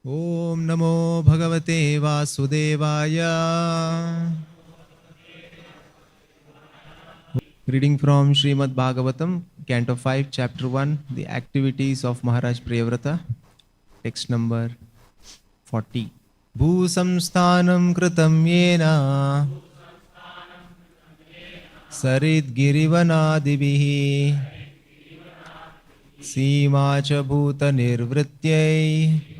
Om Namo Bhagavate Vasudevaya. Reading from Srimad Bhagavatam, Canto 5, Chapter 1, The Activities of Maharaj Priyavrata, text number 40. Bhusamsthanam kritam yena sarid girivanadibihi Sima cha bhuta nirvrityai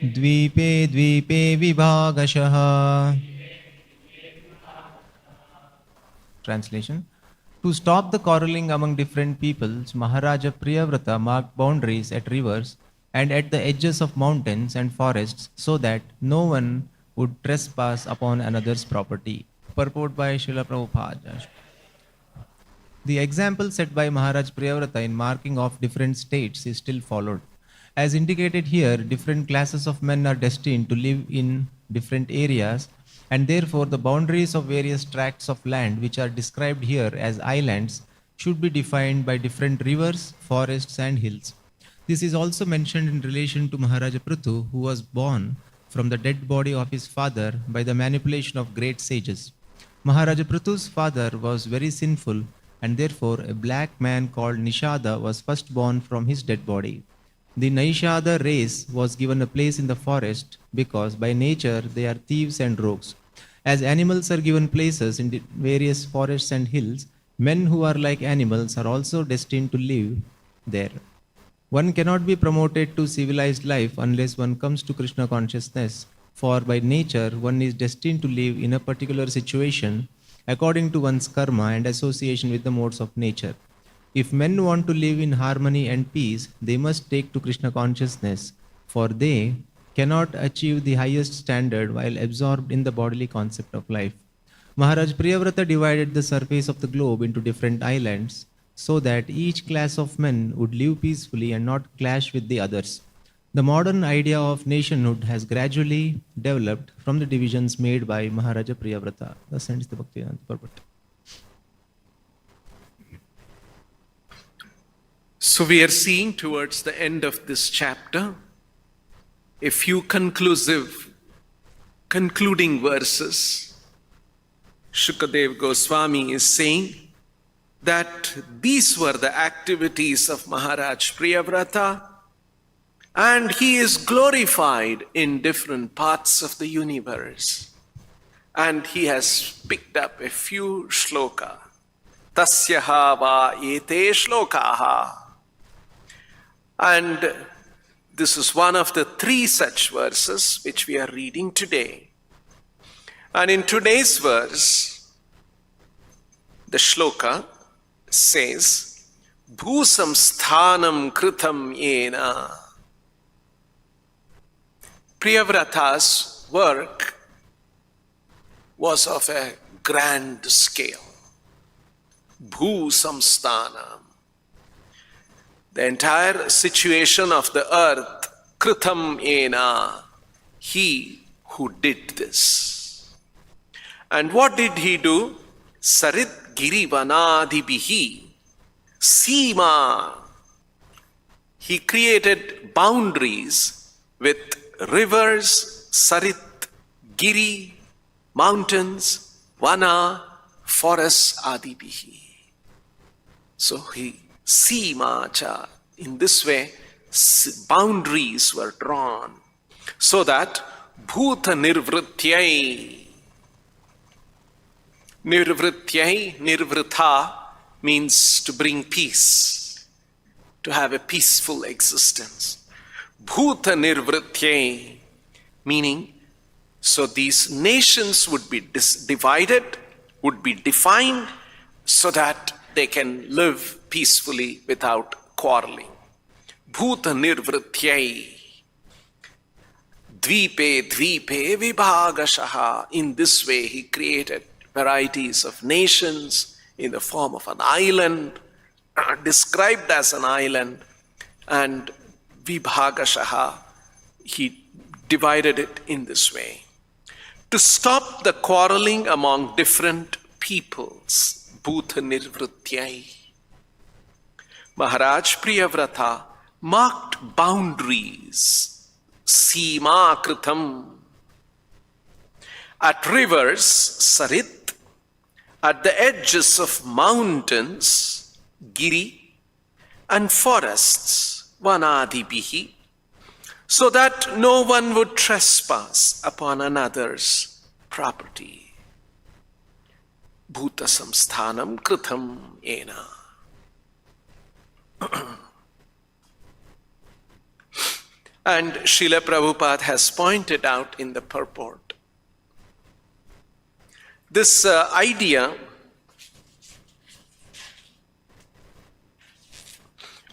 Dvipe dvipe vibhagashaha. Translation. To stop the quarreling among different peoples, Maharaja Priyavrata marked boundaries at rivers and at the edges of mountains and forests so that no one would trespass upon another's property. Purport by Srila Prabhupada. The example set by Maharaj Priyavrata in marking off different states is still followed. As indicated here, different classes of men are destined to live in different areas, and therefore the boundaries of various tracts of land which are described here as islands should be defined by different rivers, forests and hills. This is also mentioned in relation to Maharaja Prithu, who was born from the dead body of his father by the manipulation of great sages. Maharaja Prithu's father was very sinful, and therefore a black man called Nishada was first born from his dead body. The Naishada race was given a place in the forest because by nature they are thieves and rogues. As animals are given places in various forests and hills, men who are like animals are also destined to live there. One cannot be promoted to civilized life unless one comes to Krishna consciousness, for by nature one is destined to live in a particular situation according to one's karma and association with the modes of nature. If men want to live in harmony and peace, they must take to Krishna consciousness, for they cannot achieve the highest standard while absorbed in the bodily concept of life. Maharaj Priyavrata divided the surface of the globe into different islands so that each class of men would live peacefully and not clash with the others. The modern idea of nationhood has gradually developed from the divisions made by Maharaja Priyavrata. Thus ends the Bhaktivedanta purport. So we are seeing towards the end of this chapter a few concluding verses. Shukadev Goswami is saying that these were the activities of Maharaj Priyavrata, and he is glorified in different parts of the universe. And he has picked up a few shloka. Tasyaha va ete shlokaha. And this is one of the 3 such verses which we are reading today. And in today's verse, the shloka says, Bhusam sthanam kritam yena. Priyavrata's work was of a grand scale. Bhusam sthanam. The entire situation of the earth, kritam yena, he who did this. And what did he do? Sarit girivanadibihi, Sima. He created boundaries with rivers, Sarit, Giri, mountains, Vana, forests, Adibihi. So he Sima cha. In this way, boundaries were drawn so that bhuta nirvrityai. Nirvritha means to bring peace, to have a peaceful existence. Bhuta nirvrityai, meaning, so these nations would be divided, would be defined so that they can live peacefully without quarreling. Bhuta nirvrityai. Dvipe dvipe vibhagashaha. In this way he created varieties of nations in the form of an island, described as an island, and vibhagashaha, he divided it in this way. To stop the quarreling among different peoples, Bhuta nirvrityai. Maharaj Priyavrata marked boundaries, Sima Kritam, at rivers, Sarit, at the edges of mountains, Giri, and forests, Vanadibihi, so that no one would trespass upon another's property. Bhuta samsthanam kritam ena. And Srila Prabhupada has pointed out in the purport this idea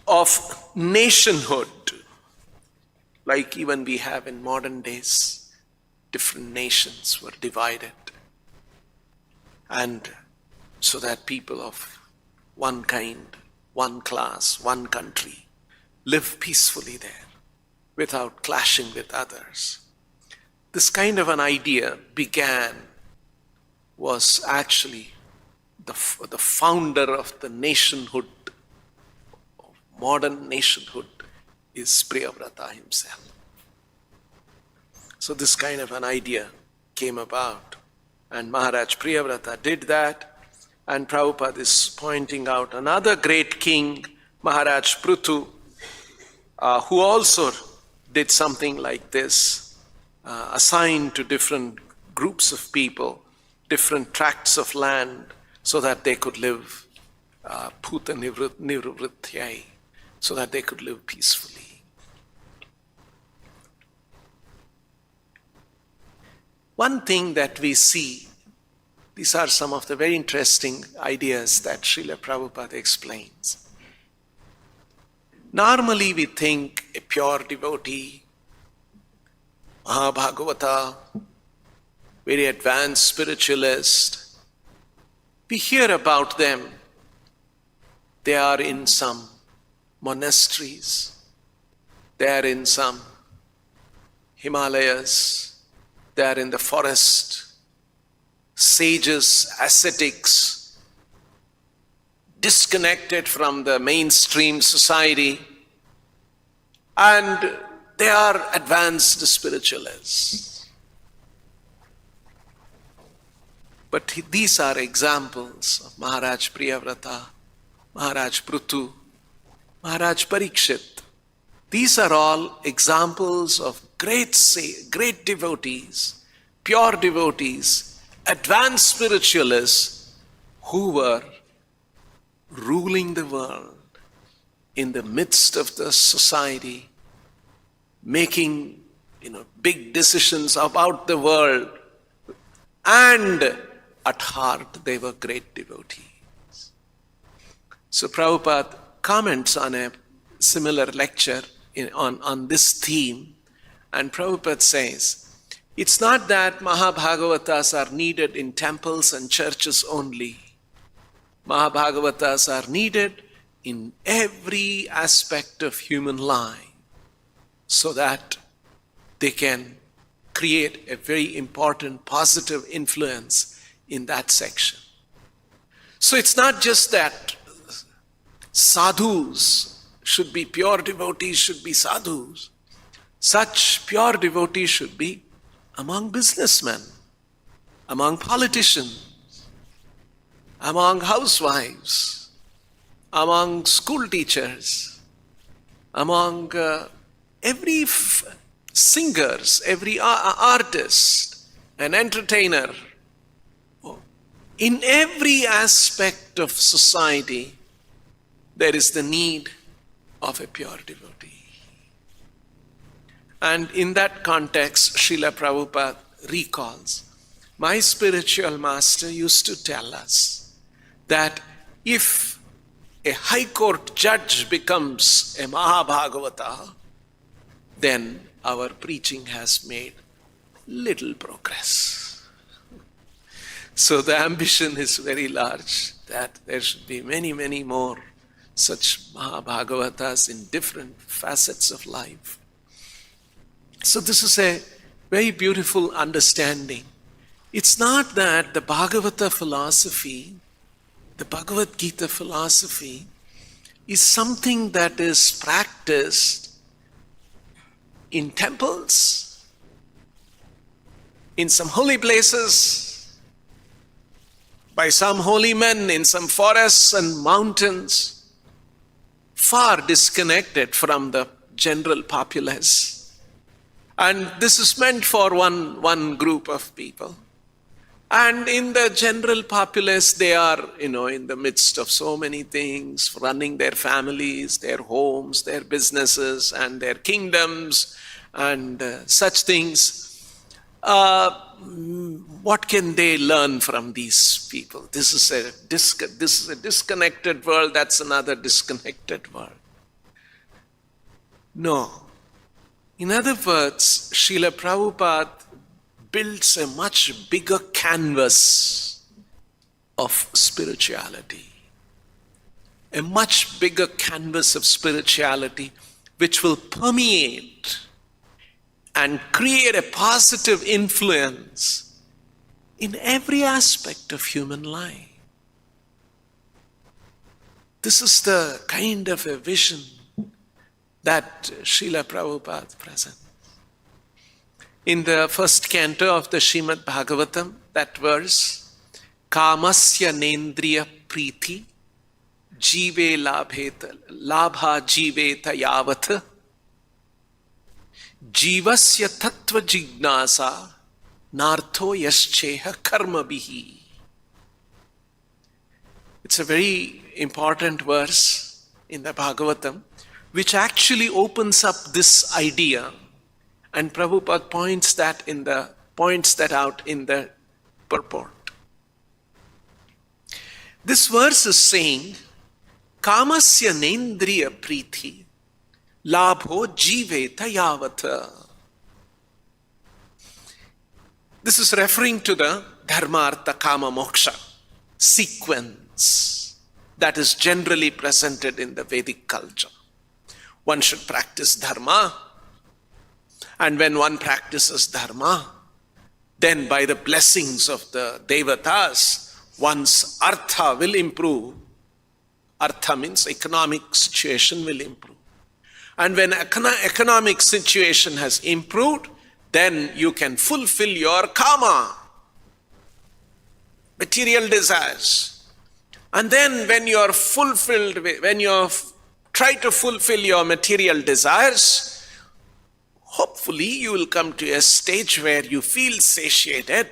of nationhood, like even we have in modern days, different nations were divided, and so that people of one kind, one class, one country live peacefully there without clashing with others. This kind of an idea was actually the founder of the nationhood, modern nationhood, is Priyavrata himself. So this kind of an idea came about, and Maharaj Priyavrata did that, and Prabhupada is pointing out another great king, Maharaj Prithu, who also did something like this, assigned to different groups of people different tracts of land so that they could live Bhuta Nivrityai, so that they could live peacefully. One thing that we see, these are some of the very interesting ideas that Srila Prabhupada explains. Normally we think a pure devotee, Mahabhagavata, very advanced spiritualist, we hear about them. They are in some monasteries, they are in some Himalayas, they are in the forest, sages, ascetics, disconnected from the mainstream society, and they are advanced spiritualists. But these are examples of Maharaj Priyavrata, Maharaj Prithu, Maharaj Parikshit. These are all examples of great devotees, pure devotees, advanced spiritualists who were ruling the world in the midst of the society, making big decisions about the world, and at heart they were great devotees. So Prabhupada comments on a similar lecture on this theme, and Prabhupada says, it's not that Mahabhagavatas are needed in temples and churches only. Mahabhagavatas are needed in every aspect of human life so that they can create a very important positive influence in that section. So it's not just that sadhus should be pure devotees, should be sadhus. Such pure devotees should be among businessmen, among politicians, among housewives, among school teachers, among every singers, every artist, an entertainer. In every aspect of society, there is the need of a pure devotee. And in that context, Srila Prabhupada recalls, my spiritual master used to tell us that if a high court judge becomes a Mahabhagavata, then our preaching has made little progress. So the ambition is very large, that there should be many, many more such Mahabhagavatas in different facets of life. So this is a very beautiful understanding. It's not that the Bhagavata philosophy, the Bhagavad Gita philosophy, is something that is practiced in temples, in some holy places, by some holy men in some forests and mountains, far disconnected from the general populace. And this is meant for one group of people. And in the general populace, they are, in the midst of so many things, running their families, their homes, their businesses, and their kingdoms, and such things. What can they learn from these people? This is a disconnected world, that's another disconnected world. No. In other words, Srila Prabhupada builds a much bigger canvas of spirituality. A much bigger canvas of spirituality which will permeate and create a positive influence in every aspect of human life. This is the kind of a vision that Srila Prabhupada presents. In the first canto of the Srimad Bhagavatam, that verse, Kamasya nendriya priti, jive labha jiveta yavat, jivasya tattva jignasa, nartho yascheha karma bihi. It's a very important verse in the Bhagavatam, which actually opens up this idea. And Prabhupada points that out in the purport. This verse is saying, Kamasya nendriya priti, labho jiveta yavata. This is referring to the dharma, artha, kama, moksha sequence that is generally presented in the Vedic culture. One should practice dharma. And when one practices dharma, then by the blessings of the devatas, one's artha will improve. Artha means economic situation will improve. And when economic situation has improved, then you can fulfill your kama, material desires. And then when you are fulfilled, when you try to fulfill your material desires, hopefully you will come to a stage where you feel satiated,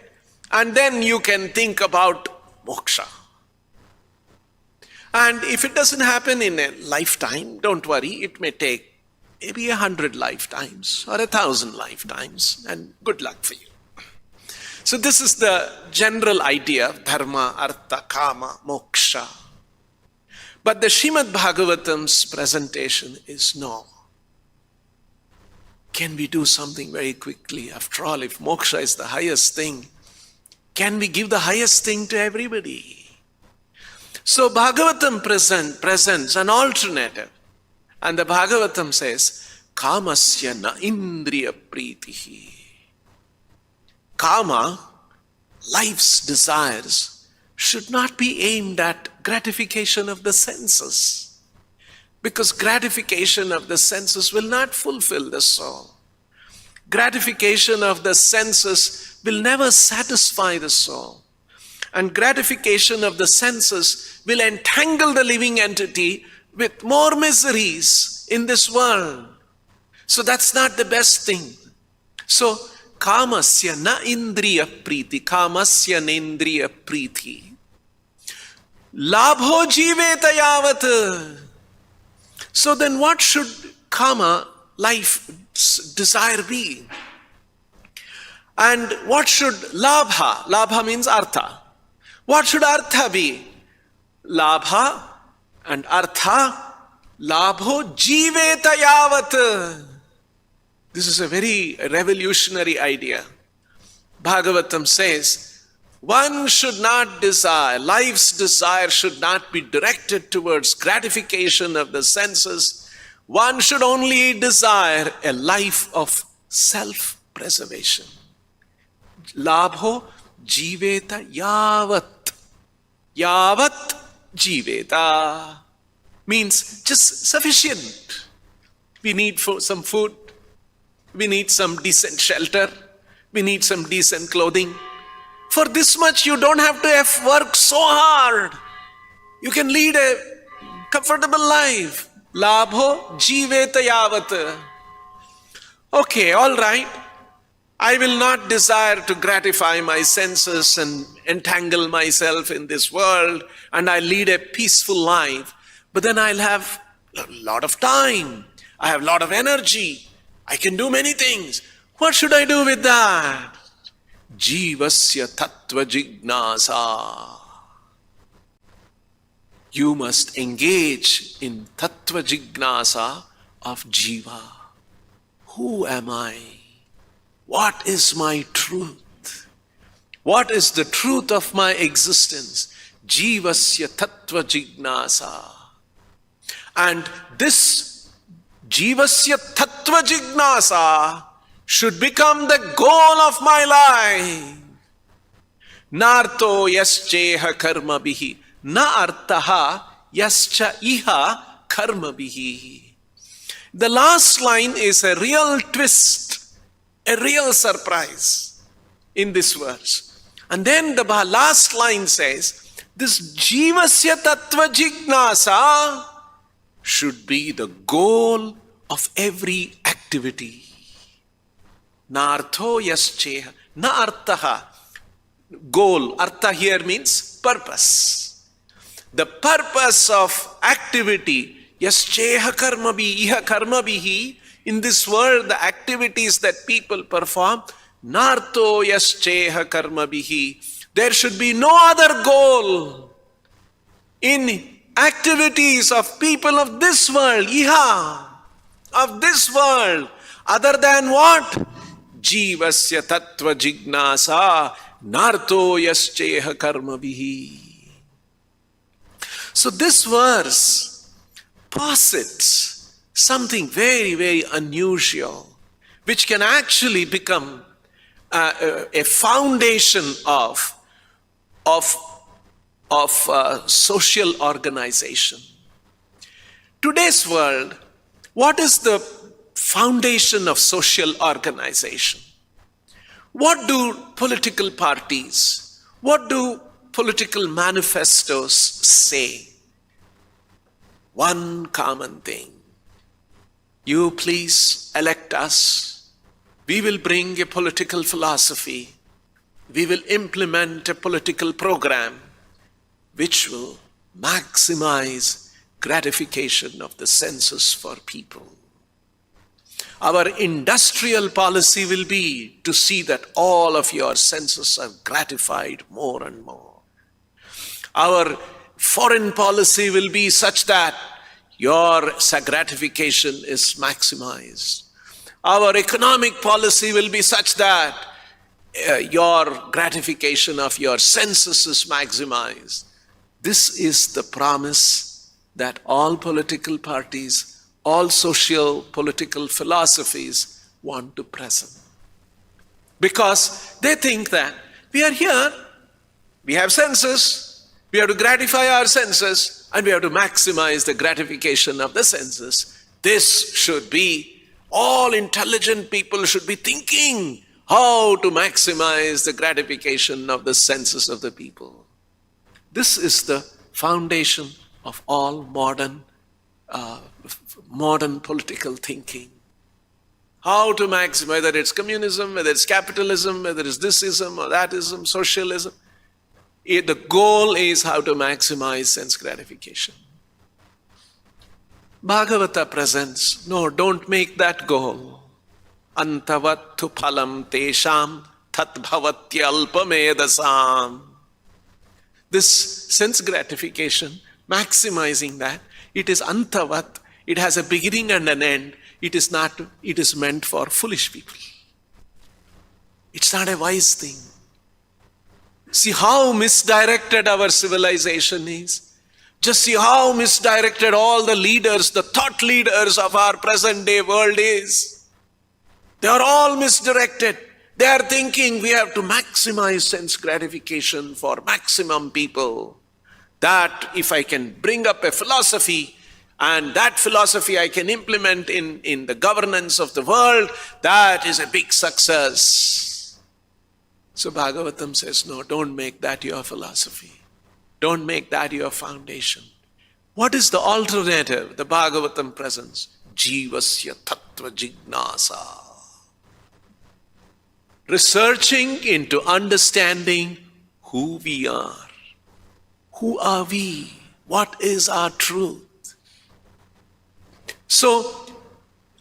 and then you can think about moksha. And if it doesn't happen in a lifetime, don't worry, it may take maybe 100 lifetimes or 1,000 lifetimes, and good luck for you. So this is the general idea of dharma, artha, kama, moksha. But the Srimad Bhagavatam's presentation is no. Can we do something very quickly? After all, if moksha is the highest thing, can we give the highest thing to everybody? So Bhagavatam presents an alternative. And the Bhagavatam says, Kamasya na indriya pritihi. Kama, life's desires, should not be aimed at gratification of the senses. Because gratification of the senses will not fulfill the soul. Gratification of the senses will never satisfy the soul. And gratification of the senses will entangle the living entity with more miseries in this world. So that's not the best thing. So, kamasya na indriya priti, kamasya nendriya priti. Labho jiveta yavat. So then what should kama, life's desire be? And what should labha? Labha means artha. What should artha be? Labha and artha, labho jiveta yavat. This is a very revolutionary idea. Bhagavatam says, one should not desire, life's desire should not be directed towards gratification of the senses. One should only desire a life of self-preservation. Labho jiveta yavat. Yavat jiveta. means just sufficient. We need some food, we need some decent shelter, we need some decent clothing. For this much you don't have to work so hard. You can lead a comfortable life. Labho jiveta yavat. Okay, all right. I will not desire to gratify my senses and entangle myself in this world, and I lead a peaceful life. But then I'll have a lot of time. I have a lot of energy. I can do many things. What should I do with that? Jivasya tattva jignasa. You must engage in tattva jignasa of jiva. Who am I? What is my truth? What is the truth of my existence? Jivasya tattva jignasa. And this jivasya tattva jignasa should become the goal of my life. Narto yasceha karma bihi. Na artaha yascha iha karma bihi. The last line is a real twist, a real surprise in this verse. And then the last line says, this jivasya tattva jignasa should be the goal of every activity. Nartho yasceha, na artaha. Goal, artha here means purpose. The purpose of activity, yasceha karma iha karma bihi, in this world, the activities that people perform, narto yasceha karma bihi. There should be no other goal in activities of people of this world, iha, of this world, other than what? Jivasya tattva jignasa, narto yasceha karma bihi. So this verse posits something very, very unusual, which can actually become a foundation of social organization. Today's world, what is the foundation of social organization? What do political parties, what do political manifestos say? One common thing. You please elect us. We will bring a political philosophy. We will implement a political program which will maximize gratification of the senses for people. Our industrial policy will be to see that all of your senses are gratified more and more. Our foreign policy will be such that your gratification is maximized. Our economic policy will be such that your gratification of your senses is maximized. This is the promise that all political parties, all social political philosophies want to present. Because they think that we are here, we have senses, we have to gratify our senses, and we have to maximize the gratification of the senses. This should be, all intelligent people should be thinking how to maximize the gratification of the senses of the people. This is the foundation of all modern political thinking. How to maximize, whether it's communism, whether it's capitalism, whether it's thisism or thatism, socialism. The goal is how to maximize sense gratification. Bhagavata presents, no, don't make that goal. Antavattu phalam tesham tat bhavatya alpamedasam. This sense gratification, maximizing that, it is antavat, it has a beginning and an end. It is meant for foolish people. It's not a wise thing. See how misdirected our civilization is. Just see how misdirected all the leaders, the thought leaders of our present day world is. They are all misdirected. They are thinking we have to maximize sense gratification for maximum people. That if I can bring up a philosophy and that philosophy I can implement in the governance of the world, that is a big success. So Bhagavatam says, no, don't make that your philosophy. Don't make that your foundation. What is the alternative? The Bhagavatam presents. Jivasya tattva jignasa. Researching into understanding who we are. Who are we? What is our truth? So,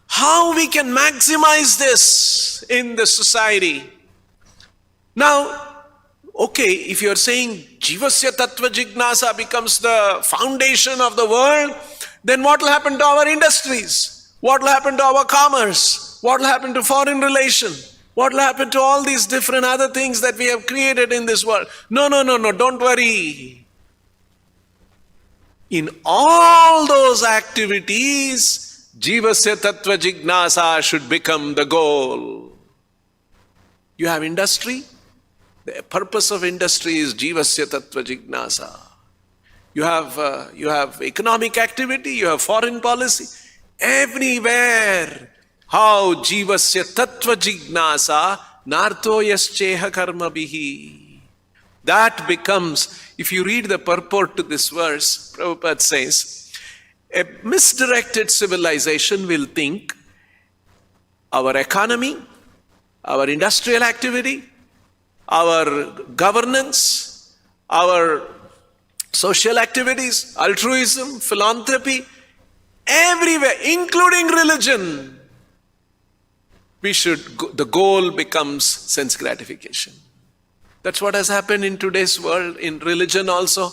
how we can maximize this in the society? Now, okay, if you're saying Jivasya Tattva Jignasa becomes the foundation of the world, then what will happen to our industries? What will happen to our commerce? What will happen to foreign relation? What will happen to all these different other things that we have created in this world? No, don't worry. In all those activities, Jivasya Tattva Jignasa should become the goal. You have industry. The purpose of industry is Jivasya Tattva Jignasa. You have economic activity, you have foreign policy. Everywhere, how Jivasya Tattva Jignasa Narto Yascheha Karma Bihi. That becomes, if you read the purport to this verse, Prabhupada says, a misdirected civilization will think our economy, our industrial activity, our governance, our social activities, altruism, philanthropy, everywhere, including religion, the goal becomes sense gratification. That's what has happened in today's world, in religion also.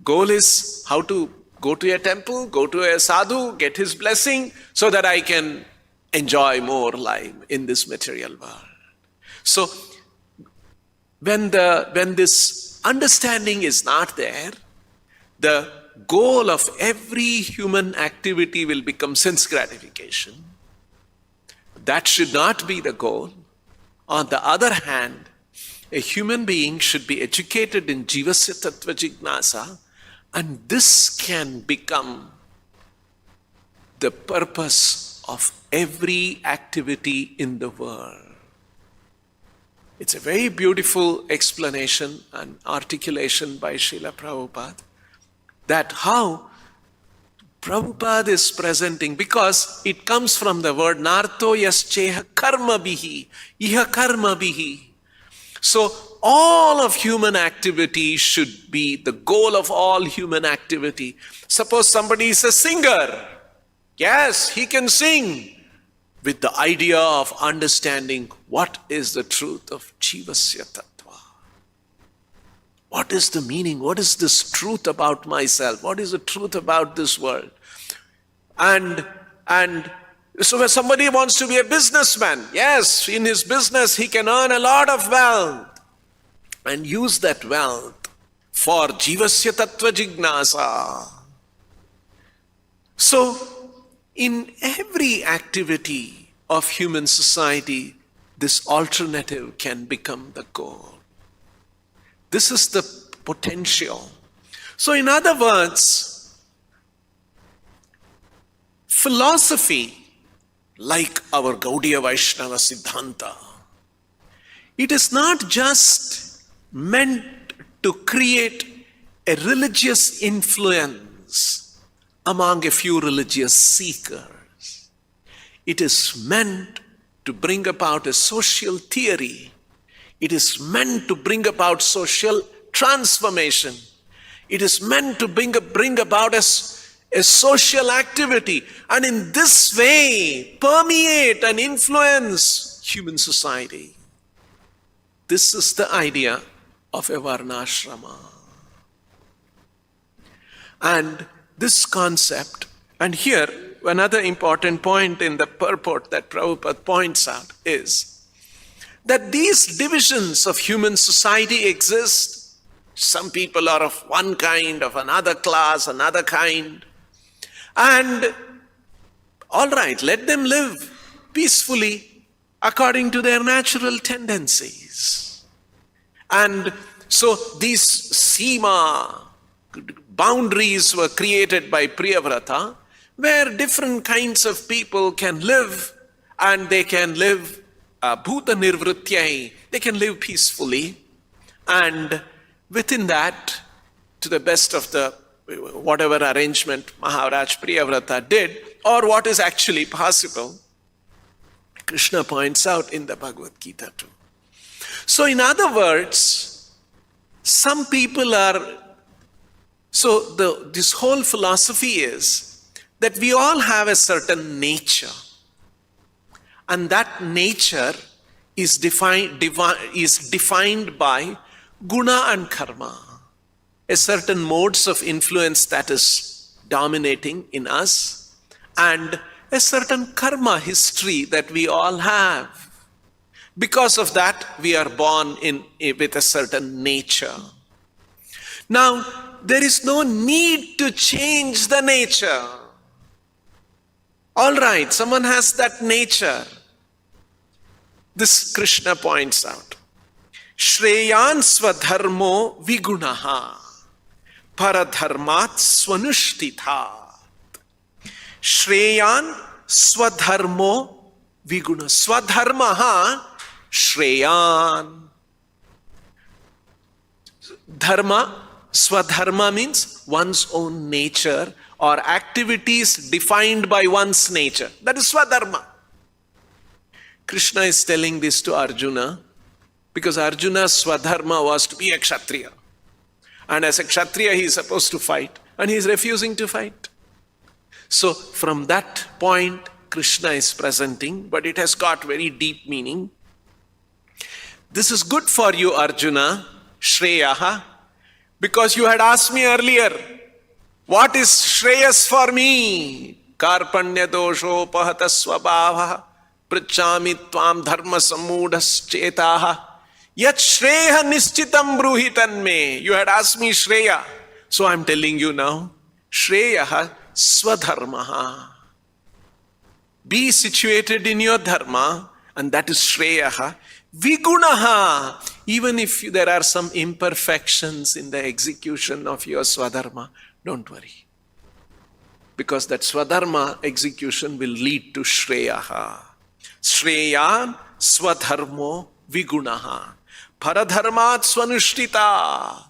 Goal is how to go to a temple, go to a sadhu, get his blessing, so that I can enjoy more life in this material world. So, when this understanding is not there, the goal of every human activity will become sense gratification. That should not be the goal. On the other hand, a human being should be educated in Jivasya Tattva Jignasa, and this can become the purpose of every activity in the world. It's a very beautiful explanation and articulation by Srila Prabhupada, that how Prabhupada is presenting, because it comes from the word Narto Yascheha Karma Bihi, Iha Karma Bihi. So all of human activity should be the goal of all human activity. Suppose somebody is a singer. Yes, he can sing with the idea of understanding what is the truth of Jivasya Tattva. What is the meaning? What is this truth about myself? What is the truth about this world? And so when somebody wants to be a businessman, yes, in his business he can earn a lot of wealth and use that wealth for Jivasya Tattva Jignasa. So, in every activity of human society, this alternative can become the goal. This is the potential. So, in other words, philosophy, like our Gaudiya Vaishnava Siddhanta, it is not just meant to create a religious influence among a few religious seekers. It is meant to bring about a social theory. It is meant to bring about social transformation. It is meant to bring about a social activity, and in this way permeate and influence human society. This is the idea of a varnashrama. And this concept, and here another important point in the purport that Prabhupada points out is that these divisions of human society exist. Some people are of one kind, of another class, another kind. And all right, let them live peacefully according to their natural tendencies. And so these Sima boundaries were created by Priyavrata, where different kinds of people can live, and they can live bhuta nirvrityai, they can live peacefully, and within that, to the best of the whatever arrangement Maharaj Priyavrata did, or what is actually possible, Krishna points out in the Bhagavad Gita too. So in other words, some people are, this whole philosophy is that we all have a certain nature, and that nature is defined by guna and karma, a certain modes of influence that is dominating in us, and a certain karma history that we all have. Because of that, we are born with a certain nature. Now, there is no need to change the nature. All right, someone has that nature. This Krishna points out. Shreyan swadharmo vigunaha paradharmat swanushtitha. Shreyan swadharmo viguna. Swadharmaha shreyan. Dharma, swadharma means one's own nature or activities defined by one's nature. That is swadharma. Krishna is telling this to Arjuna because Arjuna's swadharma was to be a kshatriya. And as a kshatriya he is supposed to fight, and he is refusing to fight. So from that point Krishna is presenting, but it has got very deep meaning. This is good for you, Arjuna, Shreyaha, because you had asked me earlier, what is Shreyas for me? Karpanya dosho pahata swabhava prachami tvam dharma sammudas chetaha yat shreya nishchitam bruhitan me. You had asked me Shreya, so I am telling you now, Shreyaha swadharmaha. Be situated in your dharma, and that is Shreyaha. Vigunaha. Even if there are some imperfections in the execution of your swadharma, don't worry. Because that swadharma execution will lead to Shreyaha. Shreyan swadharmo vigunaha. Paradharmat swanushtita.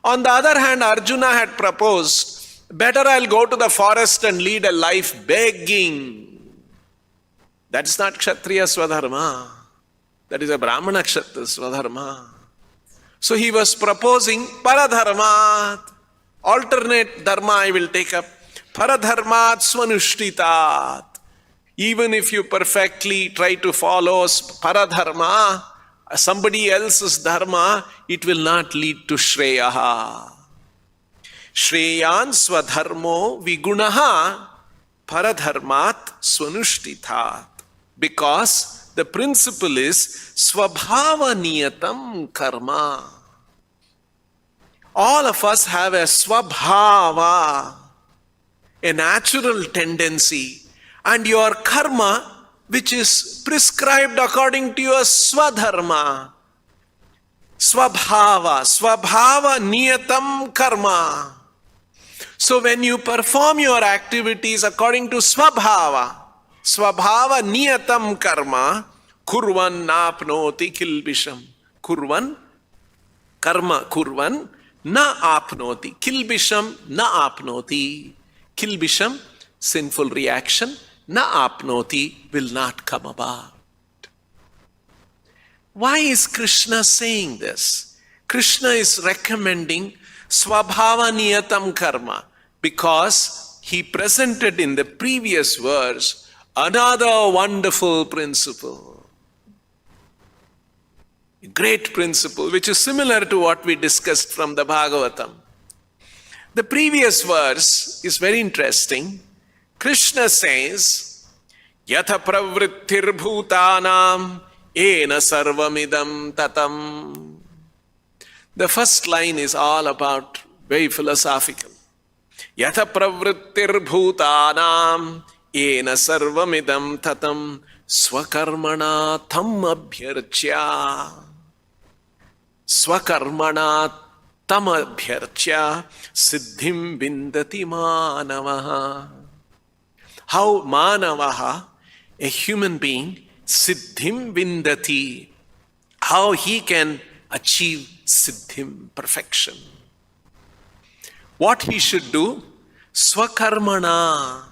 On the other hand, Arjuna had proposed, better I'll go to the forest and lead a life begging. That's not Kshatriya Swadharma. That is a Brahmana Kshatriya Swadharma. So he was proposing Paradharmat. Alternate dharma I will take up. Paradharmat Swanushtitat. Even if you perfectly try to follow Paradharma, somebody else's dharma, it will not lead to Shreyaha. Shreyan Swadharmo Vigunaha Paradharmat Swanushtitat. Because the principle is Swabhava Niyatam Karma. All of us have a Swabhava, a natural tendency, and your karma, which is prescribed according to your Swadharma. Swabhava Niyatam Karma. So when you perform your activities according to Swabhava Niyatam Karma, Kurvan Napnoti Kilbisham. Kurvan, Karma Kurvan, Na Apnoti. Kilbisham, Na Apnoti. Kilbisham, sinful reaction, Na Apnoti, will not come about. Why is Krishna saying this? Krishna is recommending Swabhava Niyatam Karma because he presented in the previous verse another wonderful principle. A great principle which is similar to what we discussed from the Bhagavatam. The previous verse is very interesting. Krishna says, Yatha pravrittir bhutanam ena sarvamidam tatam. The first line is all about very philosophical. Yatha pravrittir bhutanam ena sarvamidam tatam swakarmana tam abhyarchya. Swakarmana tam abhyarchya siddhim vindati manavaha. How manavaha, a human being, siddhim vindati, how he can achieve siddhim, perfection. What he should do? Swakarmana,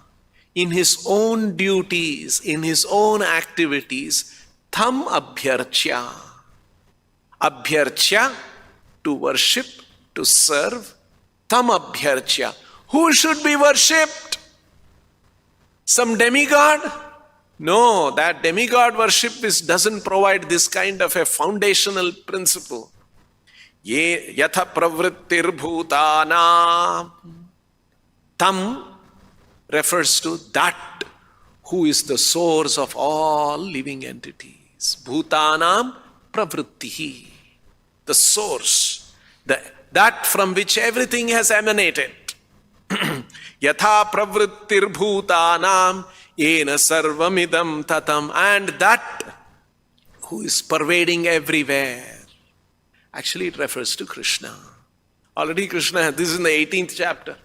in his own duties, in his own activities, tam abhyarchya. Abhyarchya, to worship, to serve. Tam abhyarchya. Who should be worshipped? Some demigod? No, that demigod worship doesn't provide this kind of a foundational principle. Ye yatha pravrittir bhutana. Tam refers to that who is the source of all living entities. Bhutanam pravrittihi. The source, that from which everything has emanated. Yatha pravrittir bhutanam ena sarvamidam tatam. And that who is pervading everywhere. Actually, it refers to Krishna. Already Krishna, this is in the 18th chapter.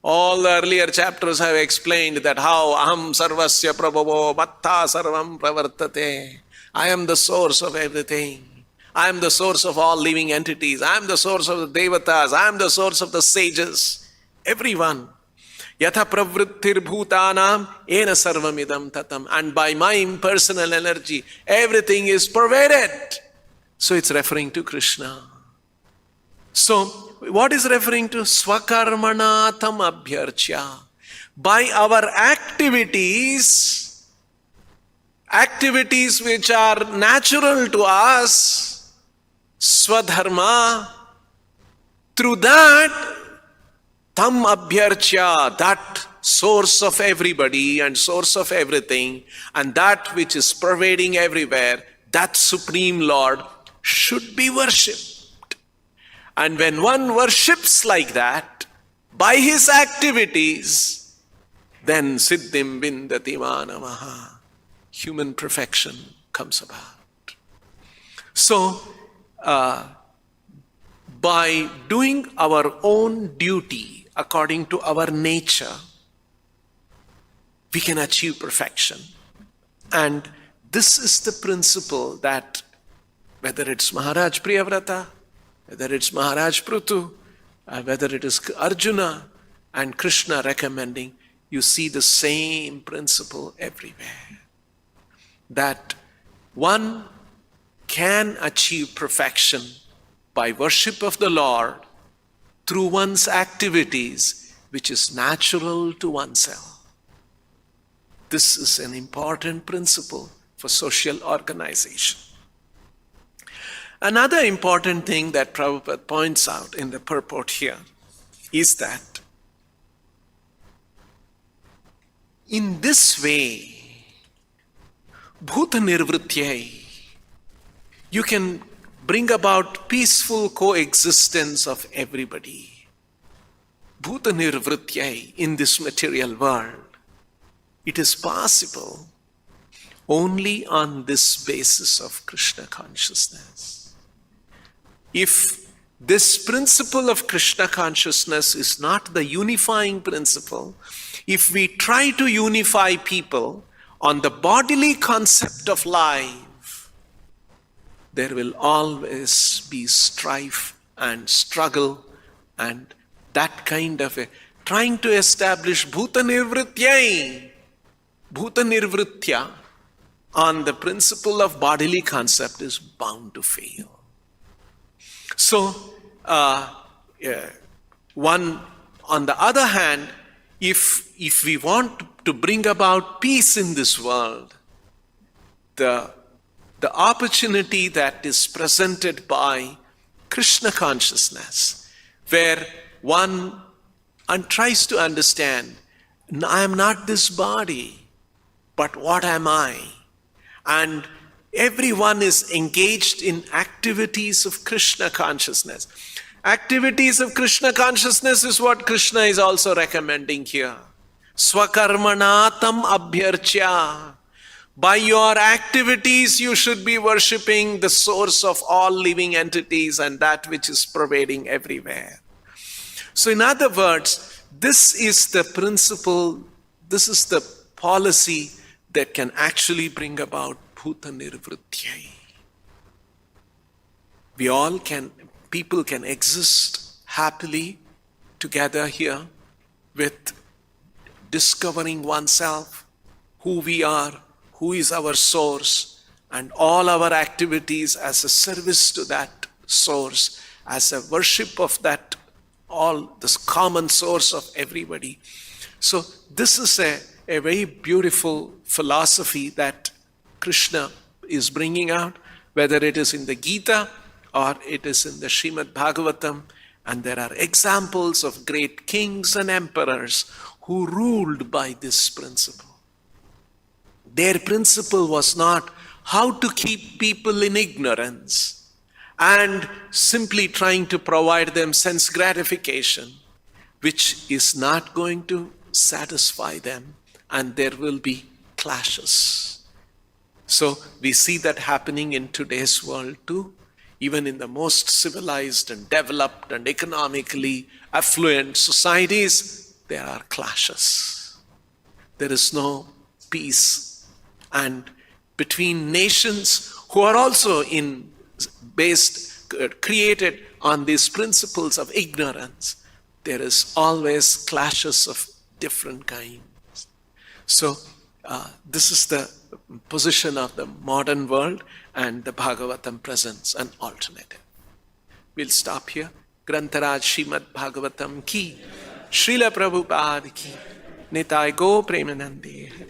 All the earlier chapters have explained that how aham sarvasya prabhavo matta sarvam pravartate. I am the source of everything. I am the source of all living entities. I am the source of the devatas. I am the source of the sages. Everyone. Yatha pravrittir bhutanam ena sarvamidam tatam. And by my impersonal energy, everything is pervaded. So it's referring to Krishna. So, what is referring to? Swakarmana tam abhyarchya. By our activities which are natural to us, swadharma, through that, tam abhyarchya, that source of everybody and source of everything, and that which is pervading everywhere, that Supreme Lord should be worshipped. And when one worships like that, by his activities, then siddhim vindati manavaha, human perfection comes about. So, by doing our own duty according to our nature, we can achieve perfection. And this is the principle that whether it's Maharaj Priyavrata, whether it's Maharaj Prutu, whether it is Arjuna and Krishna recommending, you see the same principle everywhere. That one can achieve perfection by worship of the Lord through one's activities, which is natural to oneself. This is an important principle for social organization. Another important thing that Prabhupada points out in the purport here is that in this way, bhuta nirvrityai, you can bring about peaceful coexistence of everybody. Bhuta nirvrityai, in this material world, it is possible only on this basis of Krishna consciousness. If this principle of Krishna consciousness is not the unifying principle, if we try to unify people on the bodily concept of life, there will always be strife and struggle and that kind of a trying to establish bhuta nirvritya on the principle of bodily concept is bound to fail. So, one, on the other hand, if we want to bring about peace in this world, the opportunity that is presented by Krishna consciousness, where one tries to understand, I am not this body, but what am I? And everyone is engaged in activities of Krishna consciousness. Activities of Krishna consciousness is what Krishna is also recommending here. Swakarmanatam abhyarchya. By your activities, you should be worshipping the source of all living entities and that which is pervading everywhere. So in other words, this is the principle, this is the policy that can actually bring about bhuta nirvrityai. People can exist happily together here with discovering oneself, who we are, who is our source, and all our activities as a service to that source, as a worship of that, all this common source of everybody. So this is a very beautiful philosophy that Krishna is bringing out, whether it is in the Gita or it is in the Srimad Bhagavatam. And there are examples of great kings and emperors who ruled by this principle. Their principle was not how to keep people in ignorance and simply trying to provide them sense gratification, which is not going to satisfy them, and there will be clashes. So we see that happening in today's world too. Even in the most civilized and developed and economically affluent societies, there are clashes. There is no peace. And between nations who are also created on these principles of ignorance, there is always clashes of different kinds. So this is the position of the modern world, and the Bhagavatam presents an alternative. We'll stop here. Grantaraj Srimad Bhagavatam ki, Srila Prabhupada ki, Nitai Go Premanande Hari.